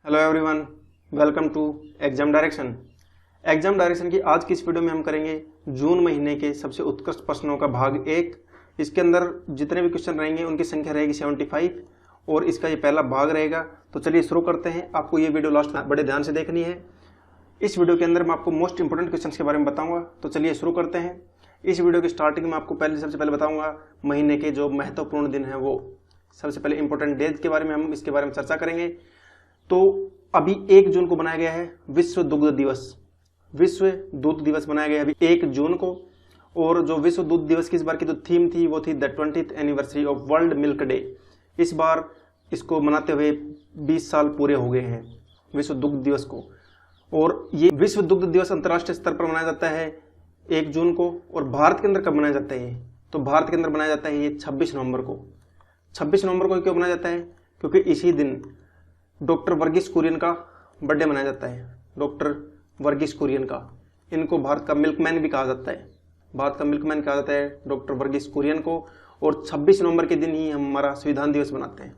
Hello everyone, welcome to exam direction. Exam direction की आज की इस वीडियो में हम करेंगे जून महीने के सबसे उत्कृष्ट प्रश्नों का भाग 1। इसके अंदर जितने भी क्वेश्चन रहेंगे उनकी संख्या रहेगी 75 और इसका ये पहला भाग रहेगा। तो चलिए शुरू करते हैं। आपको ये वीडियो लास्ट बड़े ध्यान से देखनी है। इस वीडियो के अंदर मैं आपको मोस्ट इंपोर्टेंट क्वेश्चन के बारे में बताऊंगा। तो चलिए शुरू करते हैं। इस वीडियो की स्टार्टिंग में आपको सबसे पहले बताऊंगा महीने के जो महत्वपूर्ण दिन है, वो सबसे पहले इंपॉर्टेंट डेज के बारे में हम इसके बारे में चर्चा करेंगे। तो अभी 1 जून को बनाया गया है विश्व दुग्ध दिवस। विश्व दूध दिवस बनाया गया है अभी 1 जून को। और जो विश्व दूध दिवस की इस बार की जो थीम थी वो थी the 20th anniversary of world milk day. इस बार इसको मनाते हुए 20 साल पूरे हो गए हैं विश्व दुग्ध दिवस को। और ये विश्व दुग्ध दिवस अंतर्राष्ट्रीय स्तर पर मनाया जाता है 1 जून को। और भारत के अंदर कब मनाया जाता है? तो भारत के अंदर मनाया जाता है ये 26 नवंबर को। 26 नवंबर को क्यों मनाया जाता है? क्योंकि इसी दिन डॉक्टर वर्गीस कुरियन का बर्थडे मनाया जाता है। डॉक्टर वर्गीस कुरियन का, इनको भारत का मिल्कमैन भी कहा जाता है। भारत का मिल्कमैन कहा जाता है डॉक्टर वर्गीस कुरियन को। और 26 नवंबर के दिन ही हम हमारा संविधान दिवस मनाते हैं,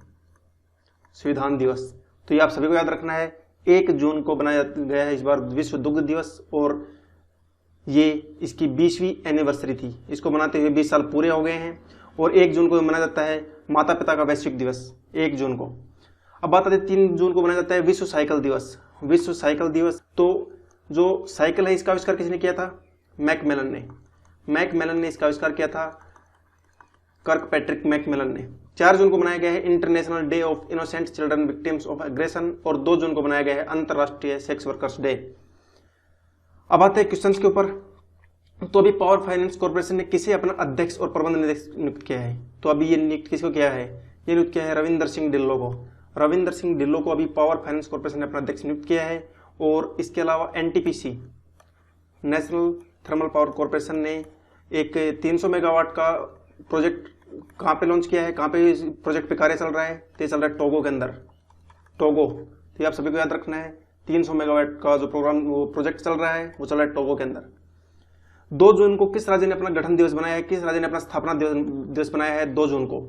संविधान दिवस। तो ये आप सभी को याद रखना है। 1 जून को बनाया गया है इस बार विश्व दुग्ध दिवस और ये इसकी 20वीं एनिवर्सरी थी। इसको मनाते हुए 20 साल पूरे हो गए हैं। और 1 जून को मनाया जाता है माता पिता का वैश्विक दिवस 1 जून को। अब बात आती है 3 जून को मनाया जाता है विश्व साइकिल दिवस। विश्व साइकिल दिवस। तो जो साइकिल है इसका आविष्कार किसने किया था? मैकमिलन ने। मैकमिलन ने इसका आविष्कार किया था, कर्कपैट्रिक मैकमिलन ने। 4 जून को मनाया गया है international day of innocent children victims of aggression. और 2 जून को मनाया गया है अंतरराष्ट्रीय सेक्स वर्कर्स डे। अब आते हैं क्वेश्चन के ऊपर। तो अभी पावर फाइनेंस कॉर्पोरेशन ने किसे अपना अध्यक्ष और प्रबंध नियुक्त किया है? तो अभी ये नियुक्त किसको किया है? ये नियुक्त किया है रविंदर सिंह ढिल्लों को। रविंदर सिंह ढिल्लों को अभी पावर फाइनेंस कॉर्पोरेशन ने अपना अध्यक्ष नियुक्त किया है। और इसके अलावा NTPC, national thermal power corporation ने एक 300 मेगावाट का प्रोजेक्ट कहाँ पे लॉन्च किया है? कहाँ पे इस प्रोजेक्ट पे कार्य चल रहा है? तो ये चल रहा है टोगो के अंदर, टोगो। तो ये आप सभी को याद रखना है। 300 मेगावाट का जो प्रोजेक्ट चल रहा है वो चल रहा है टोगो के अंदर। 2 जून को किस राज्य ने अपना गठन दिवस बनाया है? किस राज्य ने अपना स्थापना दिवस बनाया है 2 जून को?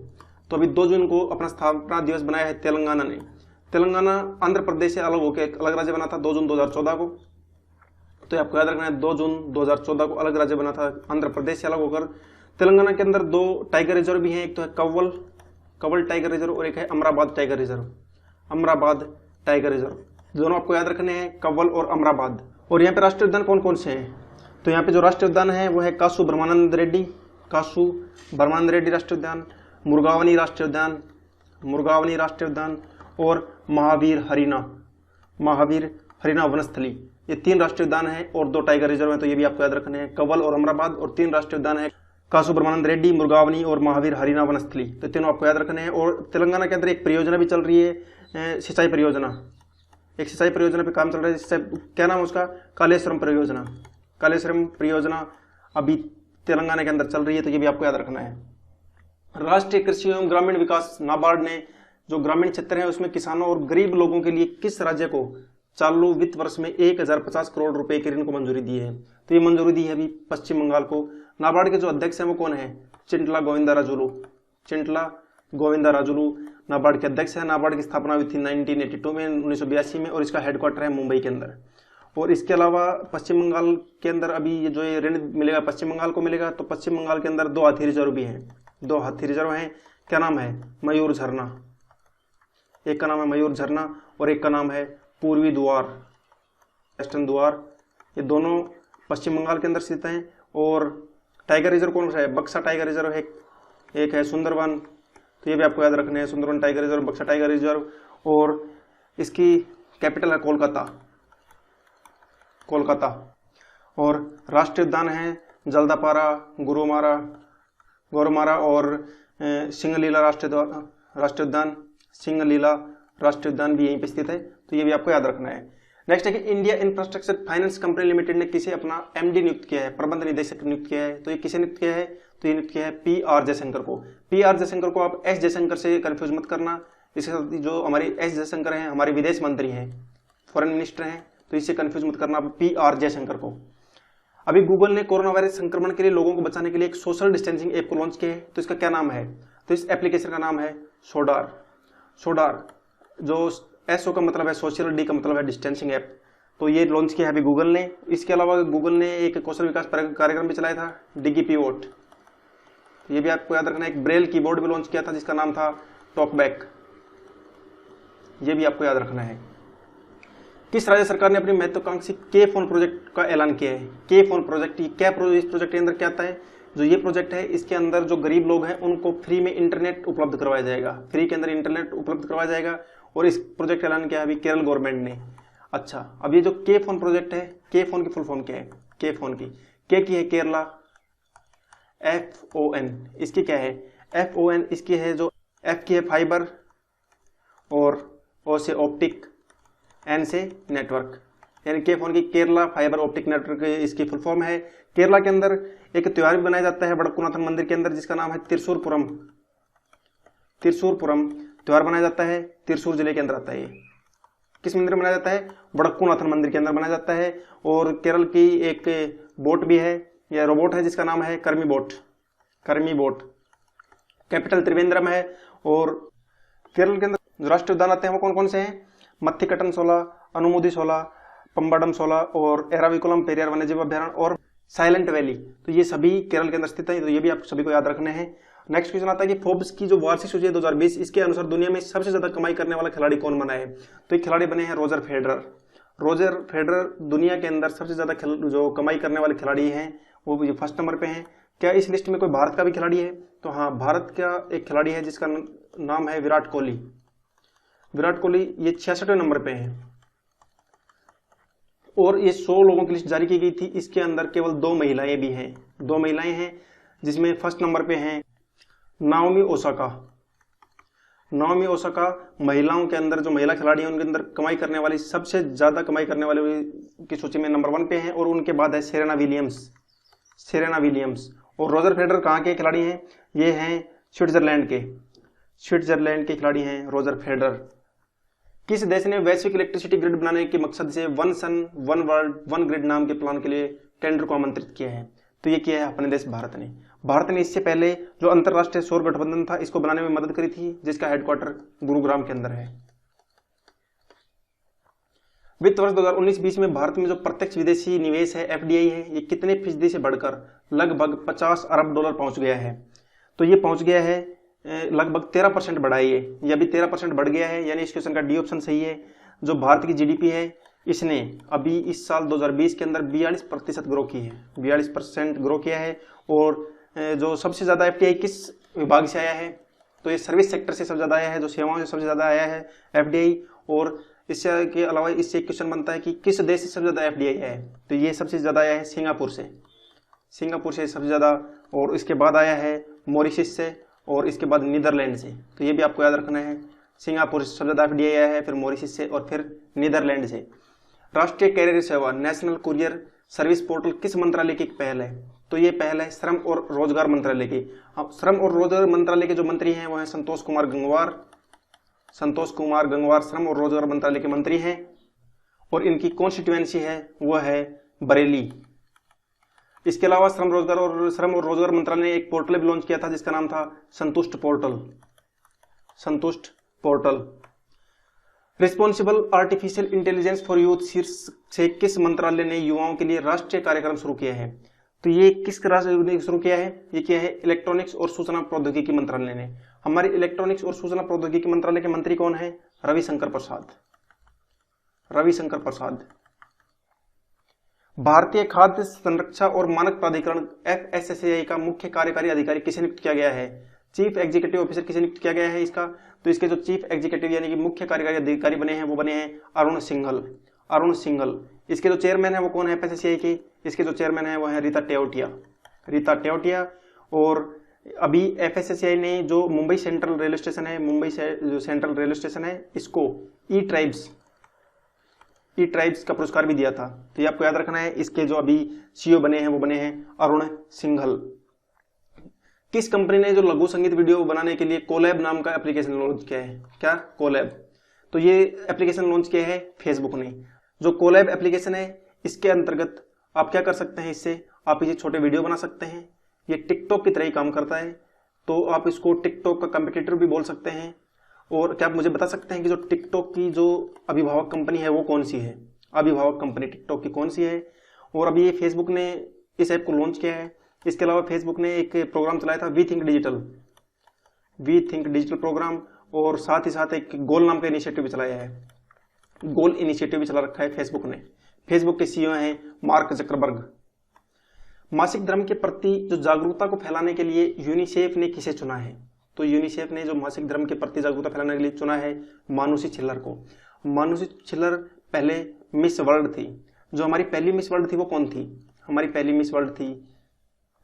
तो अभी 2 जून को अपना स्थापना दिवस बनाया है तेलंगाना ने। तेलंगाना आंध्र प्रदेश से अलग होकर एक अलग राज्य बना था 2 जून 2014 को। तो आपको याद रखना है 2 जून 2014 को अलग राज्य बना था आंध्र प्रदेश से अलग होकर। तेलंगाना के अंदर 2 टाइगर रिजर्व भी हैं। एक तो है कव्वल टाइगर रिजर्व और एक है Amrabad tiger reserve. Amrabad tiger reserve दोनों आपको याद रखने हैं, कव्वल और अमराबाद। और यहाँ पे राष्ट्रीय उद्यान कौन कौन से हैं? तो यहाँ पे जो राष्ट्रीय उद्यान है वो है कासु ब्रह्मानंद रेड्डी राष्ट्रीय उद्यान, मुर्गावनी राष्ट्रीय उद्यान और महावीर हरिना वनस्थली। ये 3 राष्ट्रीय उद्यान हैं और 2 टाइगर रिजर्व हैं। तो ये भी आपको याद रखने हैं, कव्वल और अमराबाद। और 3 राष्ट्रीय उद्यान है, कासु ब्रह्मानंद रेड्डी, मुर्गावनी और महावीर हरिना वनस्थली। तो तीनों आपको याद रखने हैं। और तेलंगाना के अंदर एक परियोजना भी चल रही है, सिंचाई परियोजना। एक सिंचाई परियोजना पे काम चल रहा है, क्या नाम है उसका? कालेश्वरम परियोजना अभी तेलंगाना के अंदर चल रही है। तो ये भी आपको याद रखना है। राष्ट्रीय कृषि एवं ग्रामीण विकास नाबार्ड ने जो ग्रामीण क्षेत्र है उसमें किसानों और गरीब लोगों के लिए किस राज्य को चालू वित्त वर्ष में 1050 करोड़ रुपए के ऋण को मंजूरी दी है? तो ये मंजूरी दी है अभी पश्चिम बंगाल को। नाबार्ड के जो अध्यक्ष हैं वो कौन है? चिंटला गोविंदा राजुलू नाबार्ड के अध्यक्ष है। नाबार्ड की स्थापना हुई थी 1982 में, 1982 में। और इसका हेडक्वार्टर है मुंबई के अंदर। और इसके अलावा पश्चिम बंगाल के अंदर अभी ये जो ये ऋण मिलेगा पश्चिम बंगाल को मिलेगा। तो पश्चिम बंगाल के अंदर 2 हाथी रिजर्व भी हैं, 2 हाथी रिजर्व हैं। क्या नाम है? मयूर झरना। एक का नाम है मयूर झरना और एक का नाम है पूर्वी द्वार, वेस्टर्न द्वार। ये दोनों पश्चिम बंगाल के अंदर स्थित हैं। और टाइगर रिजर्व कौन सा है? बक्सा टाइगर रिजर्व है, एक है सुंदरवन। तो ये भी आपको याद रखने हैं, सुंदरवन टाइगर रिजर्व, बक्सा टाइगर रिजर्व। और इसकी कैपिटल है कोलकाता। और राष्ट्रीय उद्यान है जल्दापारा, गोरुमारा और सिंगलीला राष्ट्रीय उद्यान। सिंगलीला राष्ट्रीय उद्यान भी यहीं पे स्थित है। तो ये भी आपको याद रखना है। नेक्स्ट है कि India infrastructure finance company limited ने किसे अपना एमडी नियुक्त किया है, प्रबंध निदेशक नियुक्त किया है? तो ये किसे नियुक्त किया है? तो ये नियुक्त किया है पीआर जयशंकर को। पीआर जयशंकर को आप एस जयशंकर से कंफ्यूज मत करना। इसके साथ जो हमारे एस जयशंकर हैं, हमारे विदेश मंत्री हैं, फॉरेन मिनिस्टर हैं। तो इससे कंफ्यूज मत करना पीआर जयशंकर को। अभी गूगल ने कोरोना वायरस संक्रमण के लिए लोगों को बचाने के लिए एक सोशल डिस्टेंसिंग ऐप को लॉन्च किया है। तो इसका क्या नाम है? तो इस एप्लीकेशन का नाम है सोडार। जो SO का मतलब है सोशल, D का मतलब है डिस्टेंसिंग ऐप। तो ये लॉन्च किया है अभी गूगल ने। इसके अलावा गूगल ने एक कौशल विकास कार्यक्रम भी चलाया था, डिगी पीवोट। ये भी आपको याद रखना है। एक ब्रेल कीबोर्ड भी लॉन्च किया था जिसका नाम था टॉकबैक, ये भी आपको याद रखना है। किस राज्य सरकार ने अपनी महत्वाकांक्षी के फोन प्रोजेक्ट का ऐलान किया है? के फोन प्रोजेक्ट, ये क्या इस प्रोजेक्ट के अंदर क्या आता है? जो ये प्रोजेक्ट है इसके अंदर जो गरीब लोग हैं उनको फ्री में इंटरनेट उपलब्ध करवाया जाएगा, फ्री के अंदर इंटरनेट उपलब्ध करवाया जाएगा। और इस प्रोजेक्ट का ऐलान किया है अभी केरल गवर्नमेंट ने। अच्छा, अब ये जो के फोन प्रोजेक्ट है, के फोन की फुल फॉर्म क्या है? के फोन की, के की है केरला, FON इसकी क्या है? FON इसकी है जो F की है फाइबर, और O से ऑप्टिक, N से नेटवर्क, यानी के फोन की केरला फाइबर ऑप्टिक नेटवर्क इसकी फुल फॉर्म है। केरला के अंदर एक त्योहार भी बनाया जाता है वडक्कुनाथन मंदिर के अंदर जिसका नाम है त्रिशूरपुरम। त्रिशूरपुरम त्योहार बनाया जाता है, त्रिशूर जिले के अंदर आता है। ये किस मंदिर में मनाया जाता है? वडक्कुनाथन मंदिर के अंदर मनाया जाता है। और केरल की एक बोट भी है या रोबोट है जिसका नाम है कर्मी बोट। कर्मी बोट, कैपिटल त्रिवेंद्रम है। और केरल के अंदर जो राष्ट्रीय उद्यान आते हैं वो कौन कौन से हैं? मत्थिकट्टन 16, अनुमुदी 16, पंबाडम 16 और एराविकुलम पेरियार वन्यजीव अभ्यारण्य और साइलेंट वैली। तो ये सभी केरल के अंदर स्थित है। तो ये भी आप सभी को याद रखने हैं। नेक्स्ट क्वेश्चन आता है कि फोर्ब्स की जो वार्षिक सूची है 2020, इसके अनुसार दुनिया में सबसे ज्यादा कमाई करने वाला खिलाड़ी कौन बना है? तो ये खिलाड़ी बने हैं रोजर फेडरर। रोजर फेडरर दुनिया के अंदर सबसे ज्यादा जो कमाई करने वाले खिलाड़ी हैं वो फर्स्ट नंबर पे हैं। क्या इस लिस्ट में कोई भारत का भी खिलाड़ी है? तो हाँ, भारत का एक खिलाड़ी है जिसका नाम है विराट कोहली। विराट कोहली ये 66वें नंबर पे है। और ये 100 लोगों की लिस्ट जारी की गई थी, इसके अंदर केवल 2 महिलाएं भी हैं। 2 महिलाएं हैं जिसमें फर्स्ट नंबर पे हैं नाओमी ओसाका। नाओमी ओसाका महिलाओं के अंदर जो महिला खिलाड़ी हैं उनके अंदर कमाई करने वाली, सबसे ज्यादा कमाई करने वाले की सूची में नंबर 1 पे हैं। और उनके बाद है सेरेना विलियम्स। Serena Williams. और रोजर फेडरर कहाँ के खिलाड़ी हैं? ये हैं स्विट्जरलैंड के। स्विट्जरलैंड के खिलाड़ी हैं रोजर फेडरर। किस देश ने वैश्विक इलेक्ट्रिसिटी ग्रिड बनाने के मकसद से one sun one world one grid नाम के प्लान के लिए टेंडर को आमंत्रित किया है? तो ये किया है अपने देश भारत ने। भारत ने इससे पहले जो अंतरराष्ट्रीय सौर गठबंधन था इसको बनाने में मदद करी थी, जिसका हेडक्वार्टर गुरुग्राम के अंदर है। वित्त वर्ष 2019-20 में भारत में जो प्रत्यक्ष विदेशी निवेश है FDI है, ये कितने फीसदी से बढ़कर लगभग 50 अरब डॉलर पहुंच गया है? तो ये पहुंच गया है लगभग 13% बढ़ा है। ये अभी 13% बढ़ गया है, यानी इस क्वेश्चन का डी ऑप्शन सही है। जो भारत की GDP है इसने अभी इस साल 2020 के अंदर 42% ग्रो की है, 42% ग्रो किया है। और जो सबसे ज्यादा FDI किस विभाग से आया है? तो ये सर्विस सेक्टर से सबसे ज्यादा आया है, जो सेवाओं से सबसे ज्यादा आया है FDI। और इससे के अलावा इससे एक क्वेश्चन बनता है कि किस देश से सबसे ज्यादा FDI आया है? तो ये सबसे ज्यादा आया है सिंगापुर से। सिंगापुर से सबसे ज्यादा, और इसके बाद आया है मॉरिशस से, और इसके बाद नीदरलैंड से। तो ये भी आपको याद रखना है। सिंगापुर से सबसे ज्यादा FDI आया है, फिर मॉरिशस से और फिर नीदरलैंड से। राष्ट्रीय कैरियर सेवा नेशनल कुरियर सर्विस पोर्टल किस मंत्रालय की पहल है? तो ये पहल है श्रम और रोजगार मंत्रालय की। श्रम और रोजगार मंत्रालय के जो मंत्री हैं वो हैं संतोष कुमार गंगवार। संतोष कुमार गंगवार श्रम और रोजगार मंत्रालय के मंत्री हैं। और इनकी कॉन्स्टिट्यूएंसी है वो है बरेली। इसके अलावा श्रम और रोजगार मंत्रालय ने एक पोर्टल भी लॉन्च किया था जिसका नाम था संतुष्ट पोर्टल। संतुष्ट portal. Responsible artificial intelligence for youth शीर्षक से किस मंत्रालय ने युवाओं के लिए राष्ट्रीय कार्यक्रम शुरू किया है? तो ये किस राज्य ने शुरू किया है? ये किया है इलेक्ट्रॉनिक्स और सूचना प्रौद्योगिकी मंत्रालय ने। हमारे इलेक्ट्रॉनिक्स और सूचना प्रौद्योगिकी मंत्रालय के मंत्री कौन है? रविशंकर प्रसाद। रविशंकर प्रसाद। भारतीय खाद्य संरक्षा और मानक प्राधिकरण FSSAI का मुख्य कार्यकारी अधिकारी किसे नियुक्त किया गया है? चीफ एग्जीक्यूटिव ऑफिसर किसे नियुक्त किया गया है इसका? तो इसके जो चीफ एग्जीक्यूटिव यानी कि मुख्य कार्यकारी अधिकारी बने हैं वो बने हैं अरुण सिंघल। अरुण सिंघल। इसके जो चेयरमैन है वो कौन है FSSAI के? इसके जो चेयरमैन है वो है रीता टेवटिया। रीता टेवटिया। और अभी FSSAI ने जो मुंबई सेंट्रल रेलवे स्टेशन है, मुंबई से जो सेंट्रल रेलवे स्टेशन है, इसको ई ट्राइब्स का पुरस्कार भी दिया था। तो ये आपको याद रखना है। इसके जो अभी CEO बने हैं वो बने हैं अरुण सिंघल। किस कंपनी ने जो लघु संगीत वीडियो बनाने के लिए कोलैब नाम का एप्लीकेशन लॉन्च किया है? क्या? कोलैब। तो ये एप्लीकेशन लॉन्च किया है फेसबुक ने। जो कोलैब एप्लीकेशन है इसके अंतर्गत आप क्या कर सकते हैं? इससे आप ये छोटे वीडियो बना सकते हैं। ये टिकटॉक की तरह ही काम करता है, तो आप इसको टिकटॉक का कंपटीटर भी बोल सकते हैं। और क्या आप मुझे बता सकते हैं कि जो टिकटॉक की जो अभिभावक कंपनी है वो कौन सी है? अभिभावक कंपनी टिकटॉक की कौन सी है? और अभी ये फेसबुक ने इस ऐप को लॉन्च किया है। इसके अलावा फेसबुक ने एक प्रोग्राम चलाया था वी थिंक डिजिटल प्रोग्राम, और साथ ही साथ एक गोल नाम का इनिशिएटिव भी चलाया है। गोल इनिशिएटिव भी चला रखा है फेसबुक ने। फेसबुक के सीईओ हैं मार्क जकरबर्ग। मासिक धर्म के प्रति जो जागरूकता को फैलाने के लिए यूनिसेफ ने किसे चुना है? तो यूनिसेफ ने जो मासिक धर्म के प्रति जागरूकता फैलाने के लिए चुना है मानुषी छिल्लर को। मानुषी छिल्लर पहले मिस वर्ल्ड थी। जो हमारी पहली मिस वर्ल्ड थी वो कौन थी? हमारी पहली मिस वर्ल्ड थी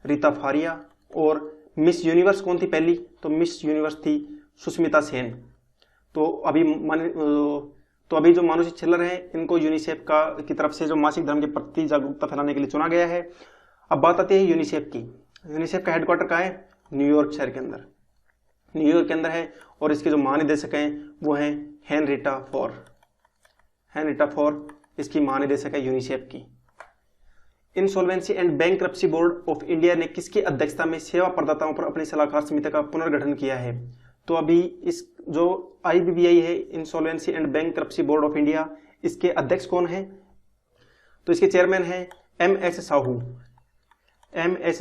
रीता फारिया। और मिस यूनिवर्स कौन थी पहली? तो मिस यूनिवर्स थी सुष्मिता सेन। तो अभी जो मानुषी छिल्लर है इनको यूनिसेफ की तरफ से जो मासिक धर्म के प्रति जागरूकता फैलाने के लिए चुना गया है। अब बात आती है यूनिसेफ की। यूनिसेफ का हेडक्वार्टर कहाँ है? न्यूयॉर्क शहर के अंदर, न्यूयॉर्क के अंदर है। और इसके जो महानिदेशक हैं वो हैं हेनरिटा फॉर इसकी महानिदेशक है यूनिसेफ की। Insolvency and bankruptcy board of India ने किसकी अध्यक्षता में सेवा प्रदाताओं पर अपनी सलाहकार समिति का पुनर्गठन किया है? तो अभी इस जो IBBI है, insolvency and bankruptcy board of India, इसके अध्यक्ष कौन है? तो इसके चेयरमैन है MS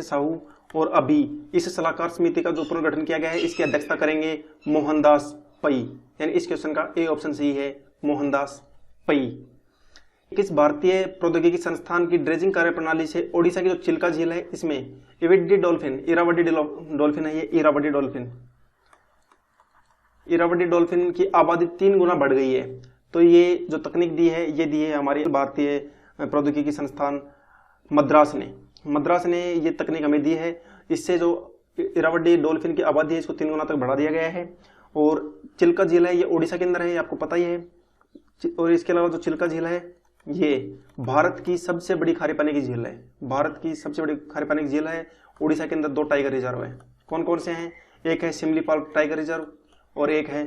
साहू। और अभी इस सलाहकार समिति का जो पुनर्गठन किया गया है इसकी अध्यक्षता करेंगे मोहनदास पई। यानी इस क्वेश्चन का ए ऑप्शन सही है, मोहनदास पई। किस भारतीय प्रौद्योगिकी संस्थान की ड्रेजिंग कार्यप्रणाली से ओडिशा की जो चिल्का झील है इसमें इरावदी डॉल्फिन है, ये इरावदी डॉल्फिन की आबादी 3 गुना बढ़ गई है। तो ये जो तकनीक दी है ये दी है हमारी भारतीय प्रौद्योगिकी संस्थान मद्रास ने ये तकनीक हमें दी है। इससे जो इरावदी डॉल्फिन की आबादी है इसको 3 गुना तक बढ़ा दिया गया है। और चिल्का झील है ये ओडिशा के अंदर है, ये आपको पता ही है। और इसके अलावा जो चिल्का झील है ये भारत की सबसे बड़ी खारे पानी की झील है। भारत की सबसे बड़ी खारे पानी की झील है। ओडिशा के अंदर 2 टाइगर रिजर्व है। कौन कौन से हैं? एक है सिमलीपाल टाइगर रिजर्व और एक है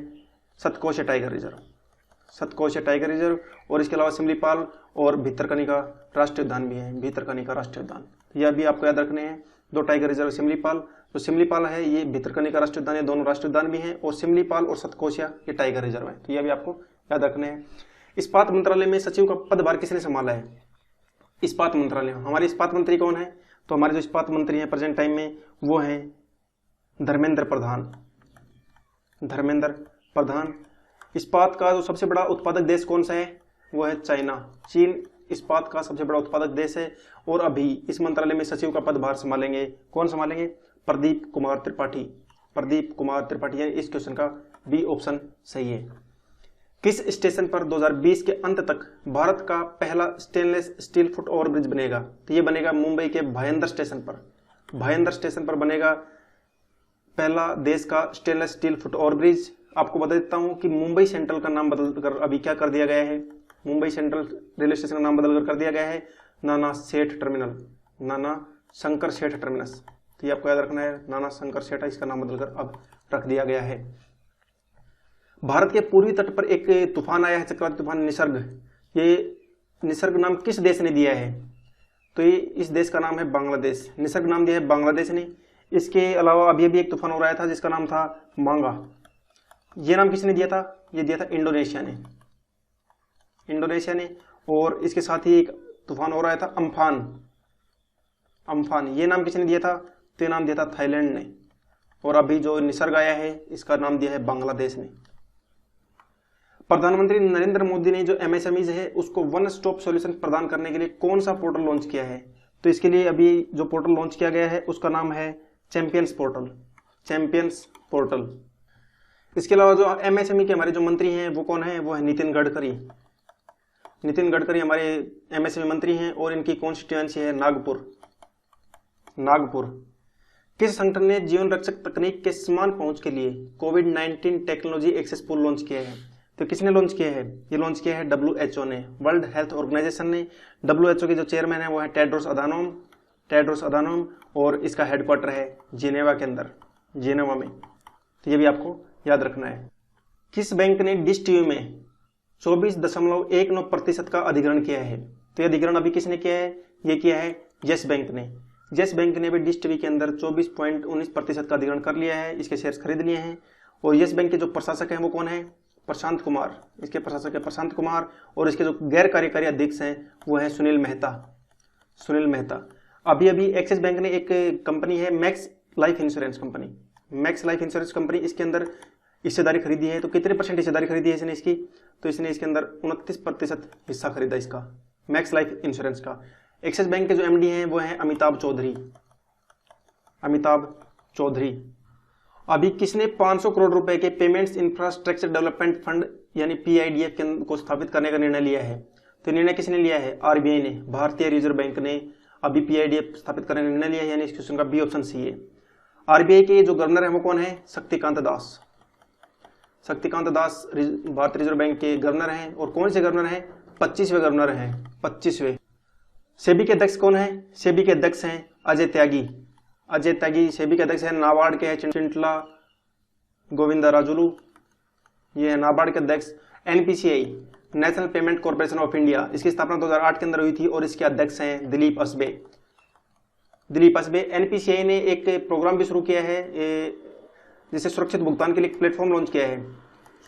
सतकोश टाइगर रिजर्व। और इसके अलावा सिमलीपाल और भितरकनिका राष्ट्रीय उद्यान भी है, भितरकनिका राष्ट्रीय उद्यान। यह भी आपको याद रखने हैं। 2 टाइगर रिजर्व सिमलीपाल, जो सिमलीपाल है ये भितरकनिका राष्ट्रीय उद्यान, ये दोनों राष्ट्रीय उद्यान भी हैं। और सिमलीपाल और सतकोशिया ये टाइगर रिजर्व है। तो यह भी आपको याद रखने हैं। इस्पात मंत्रालय में सचिव का पदभार किसने संभाला है? इस्पात मंत्रालय, हमारे इस्पात मंत्री कौन है? तो हमारे जो इस्पात मंत्री हैं प्रेजेंट टाइम में वो हैं धर्मेंद्र प्रधान। इस्पात का जो सबसे बड़ा उत्पादक देश कौन सा है? वो है चाइना। चीन इस्पात का सबसे बड़ा उत्पादक देश है। और अभी इस मंत्रालय में सचिव का पदभार संभालेंगे, कौन संभालेंगे? प्रदीप कुमार त्रिपाठी। यानी इस क्वेश्चन का बी ऑप्शन सही है। किस स्टेशन पर 2020 के अंत तक भारत का पहला stainless steel foot over bridge बनेगा? तो ये बनेगा मुंबई के भायंदर स्टेशन पर बनेगा पहला देश का stainless steel foot over bridge. आपको बता देता हूं कि मुंबई सेंट्रल का नाम बदलकर अभी क्या कर दिया गया है? मुंबई सेंट्रल रेलवे स्टेशन का नाम बदलकर कर दिया गया है नाना शंकर सेठ टर्मिनस। तो ये आपको याद रखना है, नाना शंकर सेठ, इसका नाम बदलकर अब रख दिया गया है। भारत के पूर्वी तट पर एक तूफान आया है, चक्रवाती तूफान निसर्ग। ये निसर्ग नाम किस देश ने दिया है? तो ये इस देश का नाम है बांग्लादेश। निसर्ग नाम दिया है बांग्लादेश ने। इसके अलावा अभी अभी एक तूफान हो रहा था जिसका नाम था मांगा। ये नाम किसने दिया था? ये दिया था इंडोनेशिया ने। और इसके साथ ही एक तूफान हो रहा था अम्फान। ये नाम किसने दिया था? तो ये नाम दिया था थाईलैंड ने। और अभी जो निसर्ग आया है इसका नाम दिया है बांग्लादेश ने। प्रधानमंत्री नरेंद्र मोदी ने जो MSMEs है उसको वन स्टॉप सॉल्यूशन प्रदान करने के लिए कौन सा पोर्टल लॉन्च किया है? तो इसके लिए अभी जो पोर्टल लॉन्च किया गया है उसका नाम है चैंपियंस पोर्टल। इसके अलावा जो MSME के हमारे जो मंत्री हैं वो कौन है? वो है नितिन गडकरी हमारे MSME मंत्री हैं। और इनकी कॉन्स्टिट्यूएंसी है नागपुर। किस संगठन ने जीवन रक्षक तकनीक के समान पहुंच के लिए कोविड-19 टेक्नोलॉजी एक्सेस पूल लॉन्च किया है? तो किसने लॉन्च किया है? ये लॉन्च किया है WHO ने, वर्ल्ड हेल्थ ऑर्गेनाइजेशन ने। WHO के जो चेयरमैन है वो है टेड्रोस अधानोम। और इसका हेडक्वार्टर है जिनेवा में। तो ये भी आपको याद रखना है। किस बैंक ने डिश टीवी में 24.19% का अधिग्रहण किया है? तो ये अधिग्रहण अभी किसने किया है? ये किया है येस बैंक ने भी डिश टीवी के अंदर 24.19% का अधिग्रहण कर लिया है। इसके शेयर्स खरीद लिए हैं। और यस बैंक के जो प्रशासक हैं वो कौन है? प्रशांत कुमार। इसके प्रशासक है प्रशांत कुमार और इसके जो गैर कार्यकारी अध्यक्ष हैं वो है सुनील मेहता। सुनील मेहता। अभी अभी एक्सिस बैंक ने एक कंपनी है max life insurance company, max life insurance company, इसके अंदर हिस्सेदारी खरीदी है। तो कितने परसेंट हिस्सेदारी खरीदी है इसने इसकी? तो इसने इसके अंदर 29% हिस्सा खरीदा इसका, मैक्स लाइफ इंश्योरेंस का। एक्सिस बैंक के जो एमडी हैं वो हैं अमिताभ चौधरी। अमिताभ चौधरी। अभी किसने 500 करोड़ रुपए के पेमेंट्स इंफ्रास्ट्रक्चर डेवलपमेंट फंड यानी पीआईडीएफ को स्थापित करने का निर्णय लिया है? तो निर्णय किसने लिया है? आरबीआई ने, भारतीय रिजर्व बैंक ने अभी पीआईडीएफ स्थापित करने का निर्णय लिया है, यानी इस क्वेश्चन का बी ऑप्शन सी है। आरबीआई के जो गवर्नर है वो कौन है? शक्तिकांत दास। शक्तिकांत दास भारतीय रिजर्व बैंक के गवर्नर हैं। और कौन से गवर्नर हैं? 25वें गवर्नर हैं, 25वें। सेबी के अध्यक्ष कौन है? सेबी के अध्यक्ष हैं अजय त्यागी। अजय त्यागी सेबी के अध्यक्ष है। नाबार्ड के हैं चिंटला गोविंदा राजुलू, ये है नाबार्ड के अध्यक्ष। NPCI, national payment corporation of India, इसकी स्थापना 2008 के अंदर हुई थी और इसके अध्यक्ष हैं दिलीप असबे। दिलीप असबे। एनपीसीआई ने एक प्रोग्राम भी शुरू किया है जिसे सुरक्षित भुगतान के लिए एक प्लेटफॉर्म लॉन्च किया है,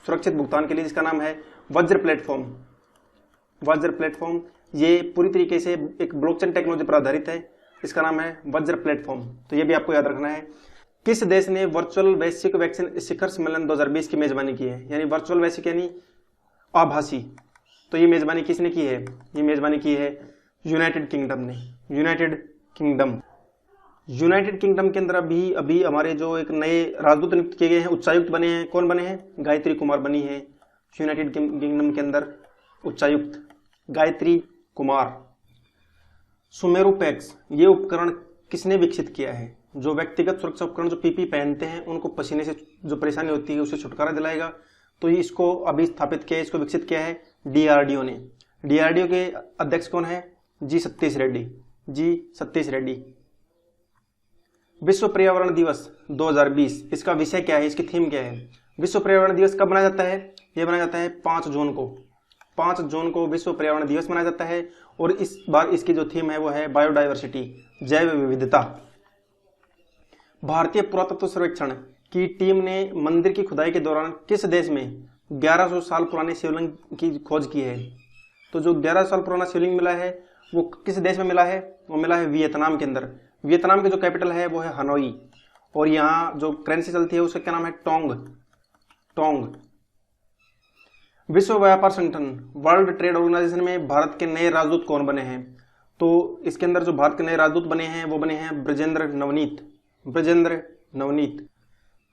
सुरक्षित भुगतान के लिए, जिसका नाम है वज्र प्लेटफॉर्म। वज्र प्लेटफॉर्म ये पूरी तरीके से एक ब्लॉकचेन टेक्नोलॉजी पर आधारित है, इसका नाम है वज्र प्लेटफॉर्म। तो ये भी आपको याद रखना है। किस देश ने वर्चुअल वैश्विक वैक्सीन शिखर सम्मेलन 2020 की मेजबानी की है? यानी वर्चुअल वैश्विक यानी आभासी। तो ये मेजबानी किसने की है? ये मेजबानी की है यूनाइटेड किंगडम ने। United kingdom. यूनाइटेड किंगडम के अंदर अभी हमारे जो एक नए राजदूत नियुक्त किए गए हैं, उच्चायुक्त बने हैं, कौन बने हैं? गायत्री कुमार बनी है यूनाइटेड किंगडम के अंदर उच्चायुक्त, गायत्री कुमार। सुमेरु पैक्स, ये उपकरण किसने विकसित किया है? जो व्यक्तिगत सुरक्षा उपकरण जो पीपी पहनते हैं उनको पसीने से जो परेशानी होती है उससे छुटकारा दिलाएगा। तो इसको अभी स्थापित किया, इसको विकसित किया है डीआरडीओ ने। डीआरडीओ के अध्यक्ष कौन है? जी सतीश रेड्डी। जी सतीश रेड्डी। विश्व पर्यावरण दिवस 2020, इसका विषय क्या है, इसकी थीम क्या है? विश्व पर्यावरण दिवस कब मनाया जाता है? यह मनाया जाता है 5 जून को। 5 जून को विश्व पर्यावरण दिवस मनाया जाता है और इस बार इसकी जो थीम है वो है बायोडाइवर्सिटी, जैव विविधता। भारतीय पुरातत्व सर्वेक्षण की टीम ने मंदिर की खुदाई के दौरान किस देश में 1100 साल पुराने शिवलिंग की खोज की है? तो जो 1100 साल पुराना शिवलिंग मिला है वो किस देश में मिला है? वो मिला है वियतनाम के अंदर। वियतनाम की जो कैपिटल है वो है हनोई और यहाँ जो करेंसी चलती है उसका क्या नाम है? टोंग। टोंग। विश्व व्यापार संगठन वर्ल्ड ट्रेड ऑर्गेनाइजेशन में भारत के नए राजदूत कौन बने हैं? तो इसके अंदर जो भारत के नए राजदूत बने हैं वो बने हैं ब्रजेंद्र नवनीत। ब्रजेंद्र नवनीत।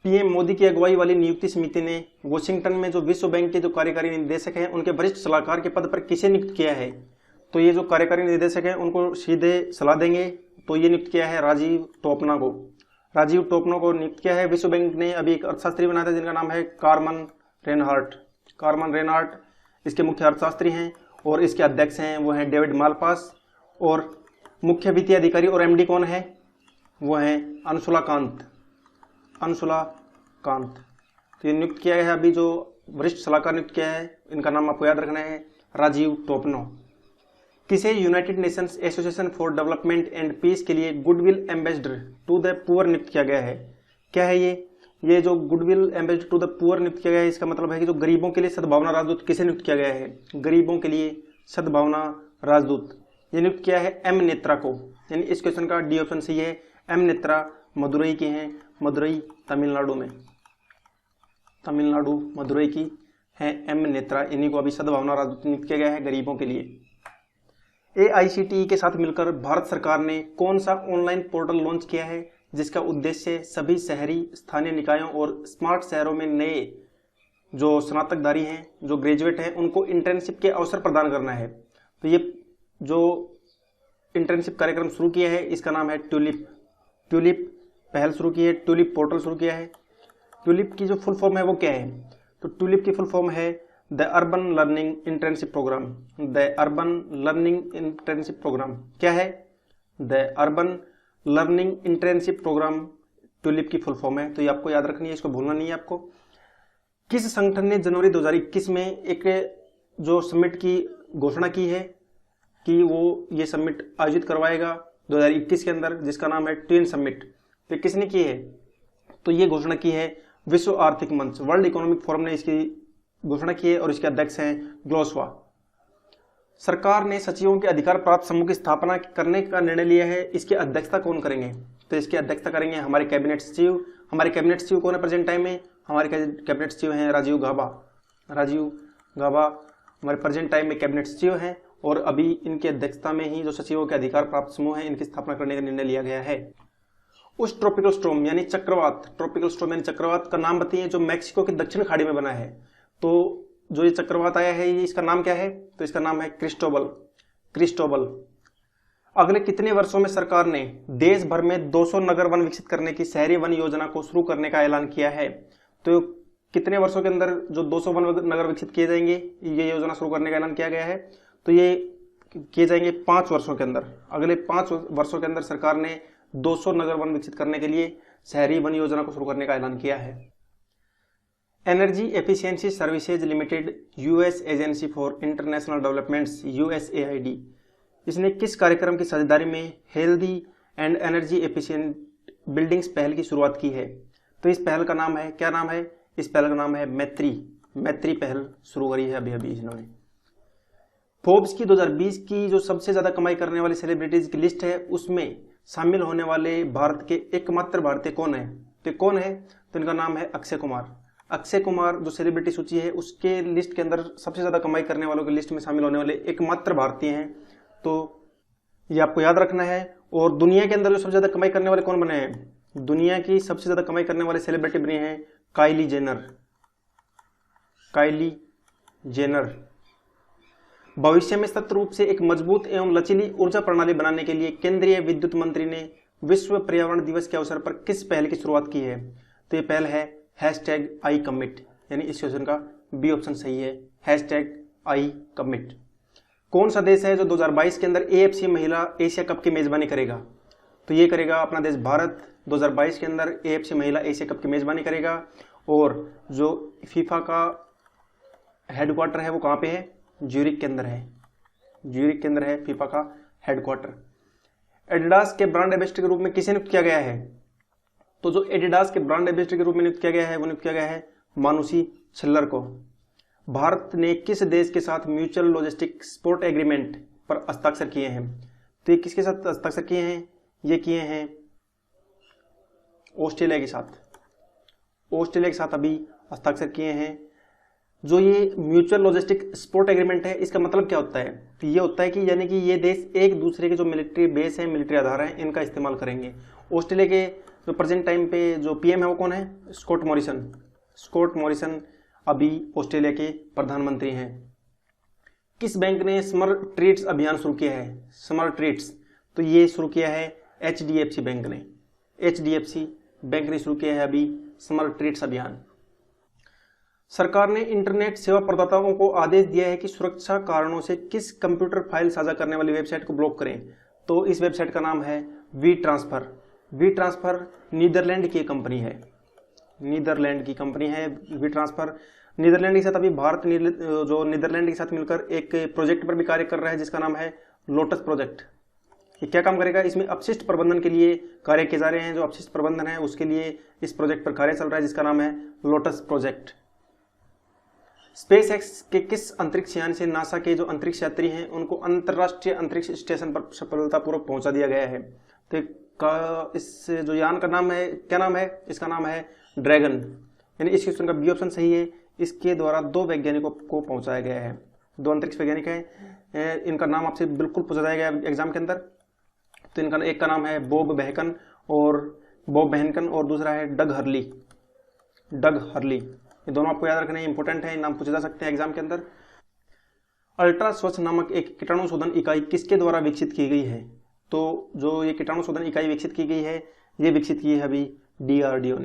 पीएम मोदी की अगुवाई वाली नियुक्ति समिति ने वॉशिंगटन में जो विश्व बैंक के जो कार्यकारी निदेशक हैं उनके वरिष्ठ सलाहकार के पद पर किसे नियुक्त किया है? तो ये जो कार्यकारी निदेशक हैं उनको सीधे सलाह देंगे, तो ये नियुक्त किया है राजीव टोपना को। राजीव टोपना को नियुक्त किया है। विश्व बैंक ने अभी एक अर्थशास्त्री बनाया था जिनका नाम है कार्मन रेनहार्ट। कार्मन रेनहार्ट इसके मुख्य अर्थशास्त्री हैं और इसके अध्यक्ष हैं वो हैं डेविड मालपास। और मुख्य वित्तीय अधिकारी और एमडी कौन है? वो है अंशुला कांत। अंशुला कांत। तो ये नियुक्त किया गया है, अभी जो वरिष्ठ सलाहकार नियुक्त किया है इनका नाम आपको याद रखना है राजीव टोपनो। किसे United Nations association for development and peace के लिए goodwill ambassador to the poor नियुक्त किया गया है? क्या है ये जो goodwill ambassador to the poor नियुक्त किया गया है इसका मतलब है कि जो गरीबों के लिए सद्भावना राजदूत किसे नियुक्त किया गया है? गरीबों के लिए सद्भावना राजदूत ये नियुक्त किया है एम नेत्रा को। यानी इस क्वेश्चन का डी ऑप्शन सी है। एम नेत्रा मदुरई के हैं, मदुरई तमिलनाडु में, तमिलनाडु मदुरई की है एम नेत्रा। इन्हीं को अभी सद्भावना राजदूत नियुक्त किया गया है गरीबों के लिए। AICTE के साथ मिलकर भारत सरकार ने कौन सा ऑनलाइन पोर्टल लॉन्च किया है जिसका उद्देश्य सभी शहरी स्थानीय निकायों और स्मार्ट शहरों में नए जो स्नातकधारी हैं, जो ग्रेजुएट हैं, उनको इंटर्नशिप के अवसर प्रदान करना है? तो ये जो इंटर्नशिप कार्यक्रम शुरू किया है इसका नाम है ट्यूलिप। ट्यूलिप पहल शुरू की है, ट्यूलिप पोर्टल शुरू किया है। ट्यूलिप की जो फुल फॉर्म है वो क्या है? तो ट्यूलिप की फुल फॉर्म है the urban learning internship programme. The urban learning internship programme क्या है? The urban learning internship programme TULIP की फुल फॉर्म है। तो ये आपको याद रखनी है, इसको भूलना नहीं है आपको। किस संगठन ने जनवरी 2021 में एक जो समिट की घोषणा की है कि वो ये समिट आयोजित करवाएगा 2021 के अंदर, जिसका नाम है ट्विन समिट? तो किसने की है? तो ये घोषणा की है विश्व आर्थिक मंच, वर्ल्ड इकोनॉमिक फोरम ने इसकी घोषणा की है और इसके अध्यक्ष हैं ग्लोसवा। सरकार ने सचिवों के अधिकार प्राप्त समूह की स्थापना करने का निर्णय लिया है। इसकी अध्यक्षता कौन करेंगे? तो इसकी अध्यक्षता करेंगे हमारे कैबिनेट सचिव। हमारे कैबिनेट सचिव कौन है प्रेजेंट टाइम में? हमारे कैबिनेट सचिव हैं राजीव गाबा। राजीव गाबा हमारे प्रेजेंट टाइम में कैबिनेट सचिव हैं और अभी इनकी अध्यक्षता में ही जो सचिवों के अधिकार प्राप्त समूह है इनकी स्थापना करने का निर्णय लिया गया है। उस ट्रॉपिकल स्टॉर्म यानी चक्रवात, ट्रॉपिकल स्टॉर्म यानी चक्रवात का नाम बताइए जो मैक्सिको की दक्षिण खाड़ी में बना है। तो जो ये चक्रवात आया है ये इसका नाम क्या है? तो इसका नाम है क्रिस्टोबल। अगले कितने वर्षों में सरकार ने देश भर में 200 नगर वन विकसित करने की शहरी वन योजना को शुरू करने का ऐलान किया है? तो कितने वर्षों के अंदर जो 200 वन नगर विकसित किए जाएंगे, ये योजना शुरू करने का ऐलान किया गया है? तो ये किए जाएंगे 5 वर्षों के अंदर। अगले 5 वर्षों के अंदर सरकार ने 200 नगर वन विकसित करने के लिए शहरी वन योजना को शुरू करने का ऐलान किया है। Energy efficiency services limited, US agency for international developments, USAID, इसने किस कार्यक्रम की साझेदारी में healthy and energy efficient buildings पहल की शुरुआत की है? तो इस पहल का नाम है, क्या नाम है? इस पहल का नाम है मैत्री पहल शुरू करी है अभी इन्होंने। फोर्ब्स की 2020 की जो सबसे ज्यादा कमाई करने वाली सेलिब्रिटीज की लिस्ट है उसमें शामिल होने वाले भारत के एकमात्र भारतीय कौन है? तो कौन है? तो इनका नाम है अक्षय कुमार। अक्षय कुमार जो सेलिब्रिटी सूची है उसके लिस्ट के अंदर सबसे ज्यादा कमाई करने वालों की लिस्ट में शामिल होने वाले एकमात्र भारतीय हैं। तो ये आपको याद रखना है। और दुनिया के अंदर जो सबसे ज्यादा कमाई करने वाले कौन बने हैं? दुनिया की सबसे ज्यादा कमाई करने वाले सेलिब्रिटी बने हैं काइली जेनर। भविष्य में सतत रूप से एक मजबूत एवं लचीली ऊर्जा प्रणाली बनाने के लिए केंद्रीय विद्युत मंत्री ने विश्व पर्यावरण दिवस के अवसर पर किस पहल की शुरुआत की है? तो ये पहल है #ICommit, यानी इस क्वेश्चन का बी ऑप्शन सही है, #ICommit। कौन सा देश है जो 2022 के अंदर AFC महिला एशिया कप की मेजबानी करेगा? तो ये करेगा अपना देश भारत। 2022 के अंदर AFC महिला एशिया कप की मेजबानी करेगा। और जो फीफा का हेडक्वार्टर है वो कहाँ पे है? ज्यूरिक के अंदर है फीफा का हेडक्वार्टर। एडिडास के ब्रांड एम्बेसडर के रूप में किसे नियुक्त किया गया है? तो जो एडिडास के ब्रांड एम्बेसडर के रूप में नियुक्त किया गया है वो नियुक्त किया गया है मानुषी छिल्लर को। भारत ने किस देश के साथ म्यूचुअल लॉजिस्टिक सपोर्ट एग्रीमेंट पर हस्ताक्षर किए हैं? तो ये किसके साथ हस्ताक्षर किए हैं? ये किए हैं ऑस्ट्रेलिया के साथ अभी हस्ताक्षर किए हैं। जो ये म्यूचुअल लॉजिस्टिक सपोर्ट एग्रीमेंट है इसका मतलब क्या होता है? तो ये होता है कि यानी कि ये देश एक दूसरे के जो मिलिट्री बेस है, मिलिट्री आधार है, इनका इस्तेमाल करेंगे। ऑस्ट्रेलिया के जो प्रेजेंट टाइम पे जो PM है वो कौन है? स्कॉट मॉरिसन अभी ऑस्ट्रेलिया के प्रधानमंत्री हैं। किस बैंक ने समर ट्रीट्स अभियान शुरू किया है? समर ट्रीट्स, तो ये शुरू किया है HDFC बैंक ने शुरू किया है अभी समर ट्रीट्स अभियान। सरकार ने इंटरनेट सेवा प्रदाताओं को आदेश दिया है कि सुरक्षा कारणों से किस कंप्यूटर फाइल साझा करने वाली वेबसाइट को ब्लॉक करें। तो इस वेबसाइट का नाम है वी ट्रांसफर। नीदरलैंड की कंपनी है वी ट्रांसफर। नीदरलैंड के साथ अभी भारत जो नीदरलैंड के साथ मिलकर एक प्रोजेक्ट पर भी कार्य कर रहा है जिसका नाम है लोटस प्रोजेक्ट। ये क्या काम करेगा? इसमें अपशिष्ट प्रबंधन के लिए कार्य किए जा रहे हैं। जो अपशिष्ट प्रबंधन है उसके लिए इस प्रोजेक्ट पर कार्य चल रहा है जिसका नाम है लोटस प्रोजेक्ट। स्पेसएक्स के किस अंतरिक्ष यान से नासा के जो अंतरिक्ष यात्री हैं उनको अंतरराष्ट्रीय अंतरिक्ष स्टेशन पर सफलतापूर्वक पहुंचा दिया गया है? तो इस जो यान का नाम है, क्या नाम है? इसका नाम है ड्रैगन, यानी इस क्वेश्चन का बी ऑप्शन सही है। इसके द्वारा 2 वैज्ञानिकों को पहुंचाया गया है। 2 अंतरिक्ष वैज्ञानिक हैं, इनका नाम आपसे बिल्कुल पूछा जाएगा एग्जाम के अंदर। तो इनका एक का नाम है बॉब बेहकन और दूसरा है डग हर्ली। ये दोनों आपको याद रखने इंपॉर्टेंट है, नाम पूछे जा सकते हैं एग्जाम के अंदर। अल्ट्रा स्वच्छ नामक एक कीटाणु शोधन इकाई किसके द्वारा विकसित की गई है? तो जो ये कीटाणु शोधन इकाई विकसित की गई है ये विकसित की है अभी DRDO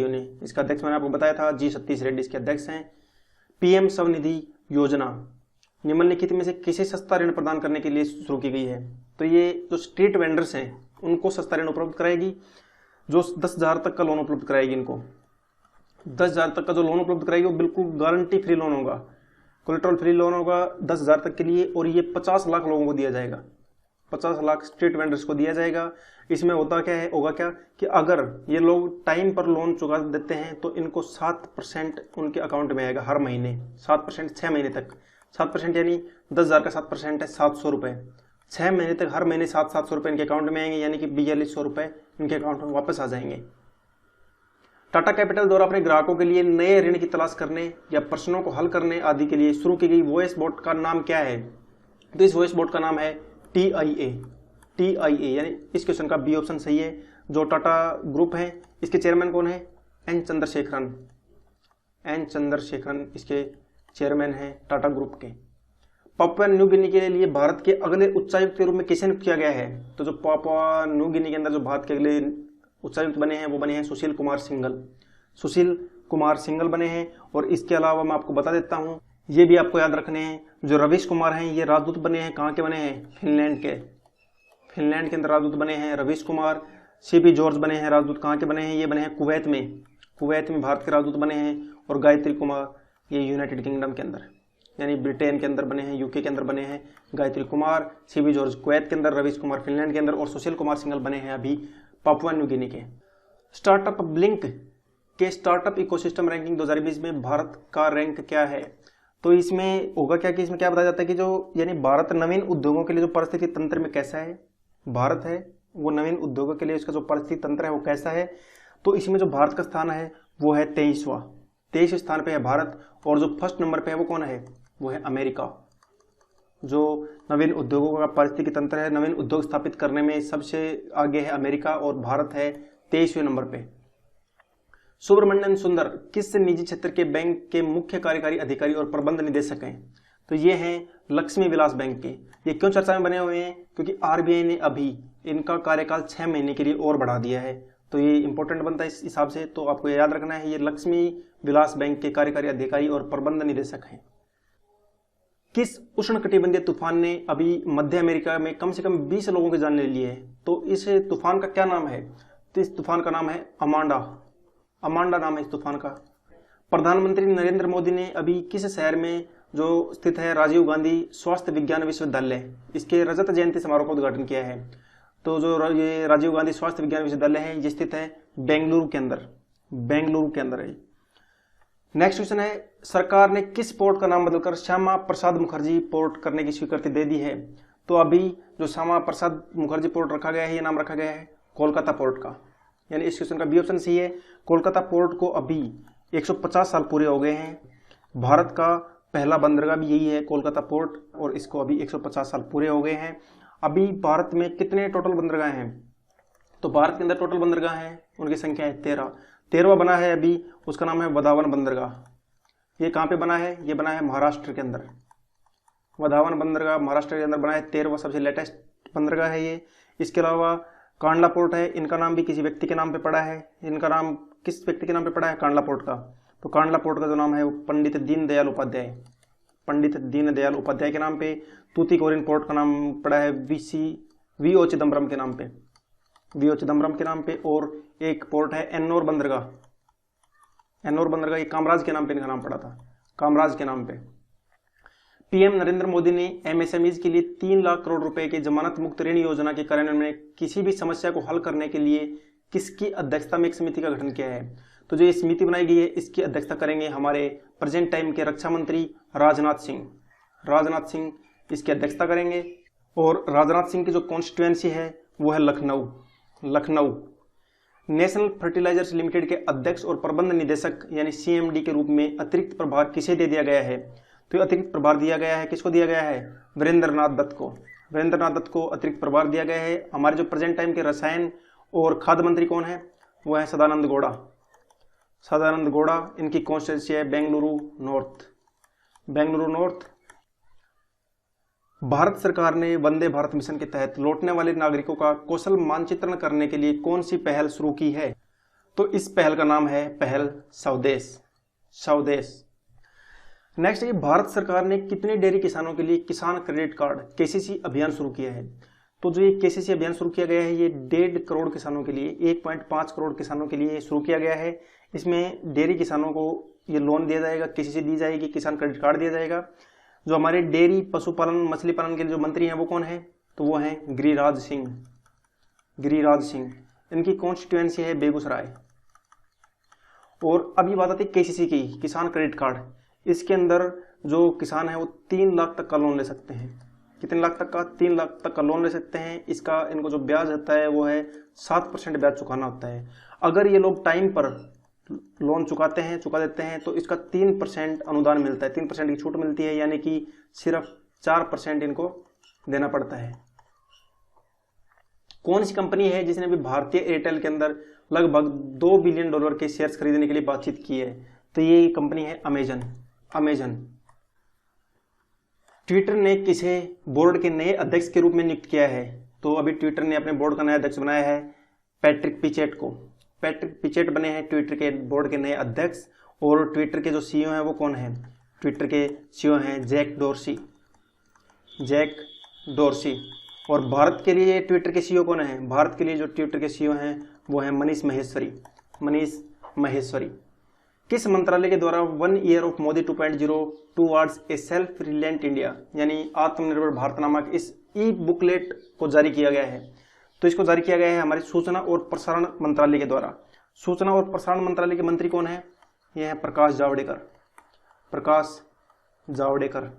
ने। इसका अध्यक्ष मैंने आपको बताया था G सतीश रेड्डी इसके अध्यक्ष हैं। PM स्वनिधि योजना निम्नलिखित में से किसे सस्ता ऋण प्रदान करने के लिए शुरू की गई है? तो ये जो स्ट्रीट वेंडर्स हैं उनको सस्ता ऋण उपलब्ध कराएगी, जो 10,000 तक का लोन उपलब्ध कराएगी। इनको 10,000 तक का जो लोन उपलब्ध कराएगी वो बिल्कुल गारंटी फ्री लोन होगा, कोलेटरल फ्री लोन होगा 10,000 तक के लिए, और ये 50 लाख लोगों को दिया जाएगा। 50 लाख स्ट्रीट वेंडर्स को दिया जाएगा। इसमें होता क्या है, होगा क्या कि अगर ये लोग टाइम पर लोन चुका देते हैं तो इनको 7% उनके अकाउंट में आएगा हर महीने। 7% 6 महीने तक। 7% यानी 10,000 का 7% है 700 रुपये। 6 महीने तक हर महीने 700 रुपये इनके अकाउंट में आएंगे, यानी कि 4200 रुपये इनके अकाउंट में वापस आ जाएंगे। टाटा कैपिटल द्वारा अपने ग्राहकों के लिए नए ऋण की तलाश करने या प्रश्नों को हल करने आदि के लिए शुरू की गई वॉइस बोट का नाम क्या है? तो इस वॉइस बोट का नाम है TIA। TIA यानी इस क्वेश्चन का बी ऑप्शन सही है। जो टाटा ग्रुप है इसके चेयरमैन कौन है? एन चंद्रशेखरन इसके चेयरमैन हैं टाटा ग्रुप के। पापुआ न्यू गिनी के लिए भारत के अगले उच्चायुक्त के रूप में किसे नियुक्त किया गया है? तो जो पापुआ न्यू गिनी के अंदर जो भारत के अगले उच्चायुक्त बने हैं वो बने हैं सुशील कुमार सिंघल बने हैं। और इसके अलावा मैं आपको बता देता हूं, ये भी आपको याद रखने हैं, जो रवीश कुमार हैं ये राजदूत बने हैं। कहाँ के बने हैं? फिनलैंड के अंदर राजदूत बने हैं रवीश कुमार। CP जॉर्ज बने हैं राजदूत। कहाँ के बने हैं? ये बने हैं कुवैत में भारत के राजदूत बने हैं। और गायत्री कुमार ये यूनाइटेड किंगडम के अंदर यानी ब्रिटेन के अंदर बने हैं, UK के अंदर बने हैं। Gayatri Kumar, CP George Kuwait के अंदर, रवीश कुमार फिनलैंड के अंदर और सुशील कुमार सिंघल बने हैं अभी पापुआ न्यू गिनी के। स्टार्टअप ब्लिंक के स्टार्टअप इकोसिस्टम रैंकिंग 2020 में भारत का रैंक क्या है? तो इसमें होगा क्या कि इसमें क्या बताया जाता है कि जो यानी भारत नवीन उद्योगों के लिए जो परिस्थिति तंत्र में कैसा है, भारत है वो नवीन उद्योगों के लिए उसका जो परिस्थिति तंत्र है वो कैसा है। तो इसमें जो भारत का स्थान है वो है 23वें स्थान पे है भारत। और जो फर्स्ट नंबर पे है वो कौन है? वो है अमेरिका। जो नवीन उद्योगों का पारिस्थितिकी तंत्र है, नवीन उद्योग स्थापित करने में सबसे आगे है अमेरिका और भारत है 23वें नंबर पे। सुब्रमण्यन सुंदर किस निजी क्षेत्र के बैंक के मुख्य कार्यकारी अधिकारी और प्रबंध निदेशक हैं? तो ये हैं लक्ष्मी विलास बैंक के। ये क्यों चर्चा में बने हुए हैं? क्योंकि RBI ने अभी इनका कार्यकाल 6 महीने के लिए और बढ़ा दिया है, तो ये इंपॉर्टेंट बनता है इस हिसाब से। तो आपको याद रखना है, ये लक्ष्मी विलास बैंक के कार्यकारी अधिकारी और प्रबंध निदेशक हैं। किस उष्णकटिबंधीय तूफान ने अभी मध्य अमेरिका में कम से कम 20 लोगों की जान ले ली है? तो इस तूफान का क्या नाम है? तो इस तूफान का नाम है अमांडा नाम है इस तूफान का। प्रधानमंत्री नरेंद्र मोदी ने अभी किस शहर में जो स्थित है राजीव गांधी स्वास्थ्य विज्ञान विश्वविद्यालय, इसके रजत जयंती समारोह का उद्घाटन किया है? तो जो ये राजीव गांधी स्वास्थ्य विज्ञान विश्वविद्यालय है ये स्थित है बेंगलुरु के अंदर है। नेक्स्ट क्वेश्चन है, सरकार ने किस पोर्ट का नाम बदलकर श्यामा प्रसाद मुखर्जी पोर्ट करने की स्वीकृति दे दी है? तो अभी जो श्यामा प्रसाद मुखर्जी पोर्ट रखा गया है ये नाम रखा गया है कोलकाता पोर्ट का। यानी इस क्वेश्चन का बी ऑप्शन सही है। कोलकाता पोर्ट को अभी 150 साल पूरे हो गए हैं। भारत का पहला बंदरगाह भी यही है कोलकाता पोर्ट, और इसको अभी 150 साल पूरे हो गए हैं। अभी भारत में कितने टोटल बंदरगाह हैं? तो भारत के अंदर टोटल बंदरगाह हैं, उनकी संख्या है 13वां बना है अभी, उसका नाम है वधावन बंदरगाह। ये कहाँ पे बना है? ये बना है महाराष्ट्र के अंदर। वधावन बंदरगाह महाराष्ट्र के अंदर बना है, 13वां सबसे लेटेस्ट बंदरगाह है ये। इसके अलावा कांडला पोर्ट है, इनका नाम भी किसी व्यक्ति के नाम पे पड़ा है। इनका नाम किस व्यक्ति के नाम पे पड़ा है? कांडला पोर्ट का। तो कांडला पोर्ट का जो नाम है वो पंडित दीनदयाल उपाध्याय के नाम पे। तूतीकोरिन पोर्ट का नाम पड़ा है VO चिदम्बरम के नाम पे। और एक पोर्ट है एन्नोर बंदरगाह, ये कामराज के नाम पे इनका नाम पड़ा था, कामराज के नाम पे। PM नरेंद्र मोदी ने MSMEs के लिए 3 लाख करोड़ रुपए के जमानत मुक्त ऋण योजना के कार्यान्वयन में किसी भी समस्या को हल करने के लिए किसकी अध्यक्षता में एक समिति का गठन किया है? तो जो ये समिति बनाई गई है इसकी अध्यक्षता करेंगे हमारे प्रेजेंट टाइम के रक्षा मंत्री राजनाथ सिंह इसकी अध्यक्षता करेंगे। और राजनाथ सिंह की जो कॉन्स्टिट्यूएंसी है वो है लखनऊ। नेशनल फर्टिलाइजर्स लिमिटेड के अध्यक्ष और प्रबंध निदेशक यानी CMD के रूप में अतिरिक्त प्रभार किसे दे दिया गया है? तो अतिरिक्त प्रभार दिया गया है, किसको दिया गया है? वीरेंद्र नाथ दत्त को अतिरिक्त प्रभार दिया गया है। हमारे जो प्रेजेंट टाइम के रसायन और खाद्य मंत्री कौन है? वो है सदानंद गौड़ा। इनकी कॉन्स्टिट्यूएंसी है बेंगलुरु नॉर्थ। भारत सरकार ने वंदे भारत मिशन के तहत लौटने वाले नागरिकों का कौशल मानचित्रण करने के लिए कौन सी पहल शुरू की है? तो इस पहल का नाम है पहल स्वदेश। नेक्स्ट है, भारत सरकार ने कितने डेयरी किसानों के लिए किसान क्रेडिट कार्ड KCC अभियान शुरू किया है? तो जो ये KCC अभियान शुरू किया गया है ये 1.5 करोड़ किसानों के लिए, 1.5 करोड़ किसानों के लिए शुरू किया गया है। इसमें डेयरी किसानों को ये लोन दिया जाएगा, KCC दी जाएगी, किसान क्रेडिट कार्ड दिया जाएगा। जो हमारे डेयरी, पशुपालन, मछली पालन के जो मंत्री हैं वो कौन है? तो वो हैं गिरिराज सिंह। गिरिराज सिंह, इनकी कॉन्स्टिट्यूएंसी है बेगूसराय। और अभी बात आती है केसीसी की, किसान क्रेडिट कार्ड। इसके अंदर जो किसान है वो 3 लाख तक का लोन ले सकते हैं। कितने लाख तक का? 3 लाख तक का लोन ले सकते हैं। इसका इनको जो ब्याज होता है वो है 7% ब्याज चुकाना होता है। अगर ये लोग टाइम पर लोन चुका देते हैं तो इसका 3% अनुदान मिलता है, 3% की छूट मिलती है, यानी कि सिर्फ 4% इनको देना पड़ता है। कौन सी कंपनी है जिसने अभी भारतीय एयरटेल के अंदर लगभग $2 बिलियन के शेयर्स खरीदने के लिए बातचीत की है? तो ये कंपनी है अमेजन। अमेजन। ट्विटर ने किसे बोर्ड के नए अध्यक्ष के रूप में नियुक्त किया है? तो अभी ट्विटर ने अपने बोर्ड का नया अध्यक्ष बनाया है पैट्रिक पिचेट को। पैट्रिक पिचेट बने हैं ट्विटर के बोर्ड के नए अध्यक्ष। और ट्विटर के जो सीईओ हैं वो कौन है? ट्विटर के सीईओ हैं जैक डोर्सी। Jack dorsi. और भारत के लिए ट्विटर के सीईओ कौन है? भारत के लिए जो ट्विटर के सीईओ हैं वो हैं मनीष महेश्वरी। मनीष महेश्वरी। किस मंत्रालय के द्वारा 1 year of Modi 2.0 towards a self reliant India यानी आत्मनिर्भर भारत नामक इस ई बुकलेट को जारी किया गया है? तो इसको जारी किया गया है हमारे सूचना और प्रसारण मंत्रालय के द्वारा। सूचना और प्रसारण मंत्रालय के मंत्री कौन है? ये है प्रकाश जावड़ेकर। प्रकाश जावड़ेकर।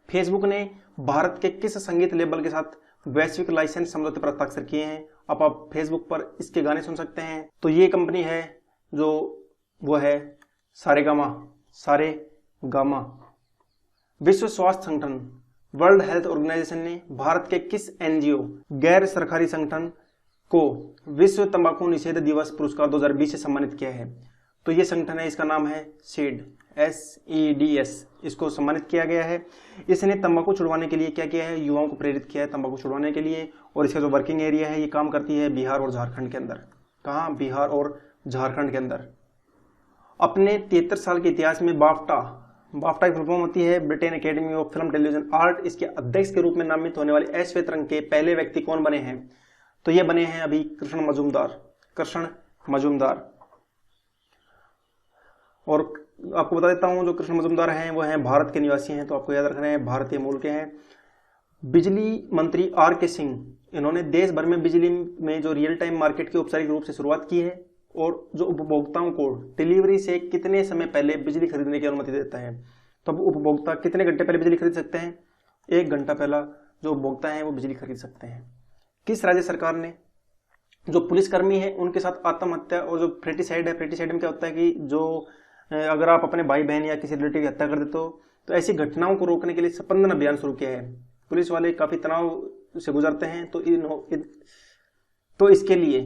फेसबुक ने भारत के किस संगीत लेबल के साथ वैश्विक लाइसेंस समझौते पर हस्ताक्षर किए हैं? अब आप फेसबुक पर इसके गाने सुन सकते हैं। तो ये कंपनी है जो वो है सारेगामा। विश्व स्वास्थ्य संगठन वर्ल्ड हेल्थ ऑर्गेनाइजेशन ने भारत के किस एनजीओ गैर सरकारी संगठन को विश्व तंबाकू निषेध दिवस पुरस्कार 2020 से सम्मानित किया है? तो ये संगठन है, इसका नाम है सीड, SEDS। इसको सम्मानित किया गया है। इसने तंबाकू छुड़वाने के लिए क्या किया है? युवाओं को प्रेरित किया है तंबाकू छुड़वाने के लिए। और इसका जो वर्किंग एरिया है ये काम करती है बिहार और झारखंड के अंदर। कहाँ? बिहार और झारखंड के अंदर। अपने 73 साल के इतिहास में बाफ्टा की फुल फॉर्म होती है Britain academy of film television art. इसके अध्यक्ष के रूप में नामित होने वाले अश्वेत रंग के पहले व्यक्ति कौन बने हैं? तो ये बने हैं अभी कृष्ण मजूमदार। और आपको बता देता हूं जो कृष्ण मजूमदार हैं वो हैं भारत के निवासी हैं, तो आपको याद रखना है भारतीय मूल के हैं। बिजली मंत्री RK सिंह, इन्होंने देश भर में बिजली में जो रियल टाइम मार्केट की औपचारिक रूप से शुरुआत की है और जो उपभोक्ताओं को डिलीवरी से कितने समय पहले बिजली खरीदने की अनुमति देता है। तो अब उपभोक्ता कितने घंटे पहले बिजली खरीद सकते हैं? 1 घंटा पहला जो उपभोक्ता हैं वो बिजली खरीद सकते हैं। किस राज्य सरकार ने जो पुलिसकर्मी है उनके साथ आत्महत्या और जो फ्रेटिसाइड है, फ्रेटिसाइड में क्या होता है कि जो अगर आप अपने भाई बहन या किसी रिलेटिव की हत्या कर देते हो तो ऐसी घटनाओं को रोकने के लिए स्पंदन अभियान शुरू किया है। पुलिस वाले काफी तनाव से गुजरते हैं तो इसके लिए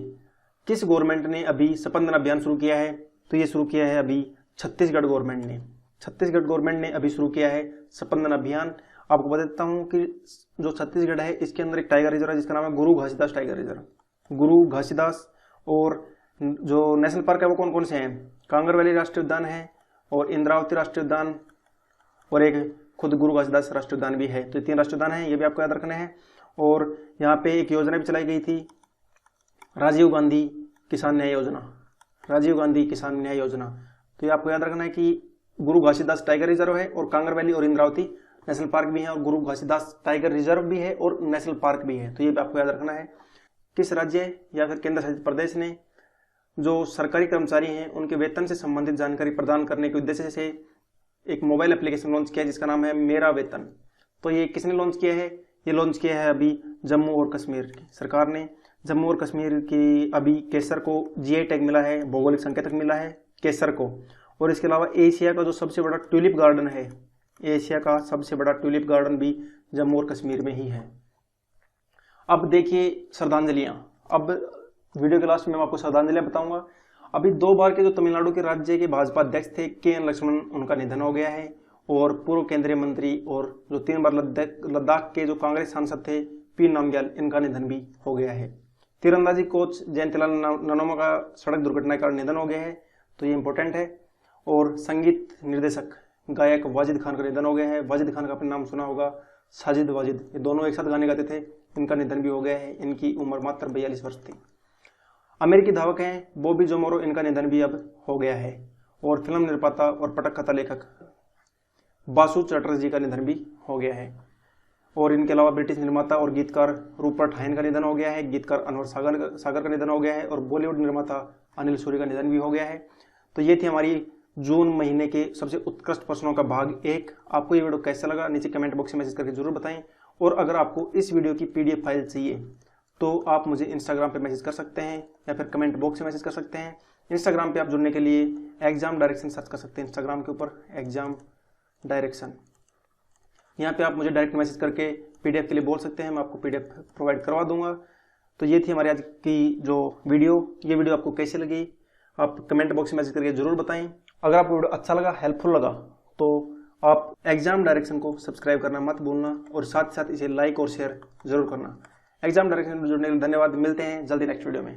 किस गवर्नमेंट ने अभी स्पंदन अभियान शुरू किया है? तो ये शुरू किया है अभी छत्तीसगढ़ गवर्नमेंट ने। छत्तीसगढ़ गवर्नमेंट ने अभी शुरू किया है स्पंदन अभियान। आपको बता देता हूं कि जो छत्तीसगढ़ है इसके अंदर एक टाइगर रिजर्व है जिसका नाम है गुरु घासीदास टाइगर रिजर्व। गुरु घासीदास। और जो नेशनल पार्क है वो कौन कौन से हैं? कांगर वैली राष्ट्रीय उद्यान है और इंद्रावती राष्ट्रीय उद्यान और एक खुद गुरु घासीदास राष्ट्रीय उद्यान भी है। तो 3 राष्ट्रीय उद्यान है, ये भी आपको याद रखने हैं। और यहाँ पे एक योजना भी चलाई गई थी राजीव गांधी किसान न्याय योजना। राजीव गांधी किसान न्याय योजना। तो ये आपको याद रखना है कि गुरु घासीदास टाइगर रिजर्व है और कांगर वैली और इंद्रावती नेशनल पार्क भी है और गुरु घासीदास टाइगर रिजर्व भी है और नेशनल पार्क भी है। तो ये भी आपको याद रखना है। किस राज्य या फिर केंद्र शासित प्रदेश ने जो सरकारी कर्मचारी हैं उनके वेतन से संबंधित जानकारी प्रदान करने के उद्देश्य से एक मोबाइल एप्लीकेशन लॉन्च किया जिसका नाम है मेरा वेतन? तो ये किसने लॉन्च किया है? ये लॉन्च किया है अभी जम्मू और कश्मीर की सरकार ने। जम्मू और कश्मीर की अभी केसर को GI टैग मिला है, भौगोलिक संकेतक मिला है केसर को। और इसके अलावा एशिया का जो सबसे बड़ा ट्यूलिप गार्डन है, एशिया का सबसे बड़ा ट्यूलिप गार्डन भी जम्मू और कश्मीर में ही है। अब देखिए श्रद्धांजलियां। अब वीडियो के लास्ट में मैं आपको श्रद्धांजलियां बताऊंगा। अभी 2 बार के जो तमिलनाडु के राज्य के भाजपा अध्यक्ष थे KN लक्ष्मण, उनका निधन हो गया है। और पूर्व केंद्रीय मंत्री और जो 3 बार लद्दाख के जो कांग्रेस सांसद थे P नामग्याल, इनका निधन भी हो गया है। तीरंदाजी कोच जयंतीलाल ननोमा का सड़क दुर्घटना के कारण निधन हो गया है, तो ये इंपॉर्टेंट है। और संगीत निर्देशक गायक वाजिद खान का निधन हो गया है। वाजिद खान का आपने नाम सुना होगा, साजिद वाजिद, ये दोनों एक साथ गाने गाते थे, इनका निधन भी हो गया है। इनकी उम्र मात्र 42 वर्ष थी। अमेरिकी धावक हैं बॉबी जोमोरो, इनका निधन भी अब हो गया है। और फिल्म निर्माता और पटकथा लेखक बासु चटर्जी का निधन भी हो गया है। और इनके अलावा ब्रिटिश निर्माता और गीतकार रूपर्ट हाइन का निधन हो गया है, गीतकार अनवर सागर का निधन हो गया है और बॉलीवुड निर्माता अनिल सूरी का निधन भी हो गया है। तो ये थी हमारी जून महीने के सबसे उत्कृष्ट प्रश्नों का भाग 1। आपको ये वीडियो कैसा लगा नीचे कमेंट बॉक्स में मैसेज करके जरूर बताएं। और अगर आपको इस वीडियो की PDF फाइल चाहिए तो आप मुझे इंस्टाग्राम पे मैसेज कर सकते हैं या फिर कमेंट बॉक्स में मैसेज कर सकते हैं। इंस्टाग्राम पे आप जुड़ने के लिए एग्जाम डायरेक्शन सर्च कर सकते हैं। इंस्टाग्राम के ऊपर एग्जाम डायरेक्शन, यहाँ पे आप मुझे डायरेक्ट मैसेज करके PDF के लिए बोल सकते हैं, मैं आपको PDF प्रोवाइड करवा दूंगा। तो ये थी हमारी आज की जो ये वीडियो आपको कैसी लगी आप कमेंट बॉक्स में मैसेज करके जरूर बताएं। अगर आपको वीडियो अच्छा लगा, हेल्पफुल लगा, तो आप एग्जाम डायरेक्शन को सब्सक्राइब करना मत भूलना और साथ ही साथ इसे लाइक और शेयर जरूर करना। एग्जाम डायरेक्शन में जुड़ने के लिए धन्यवाद। मिलते हैं जल्दी नेक्स्ट वीडियो में।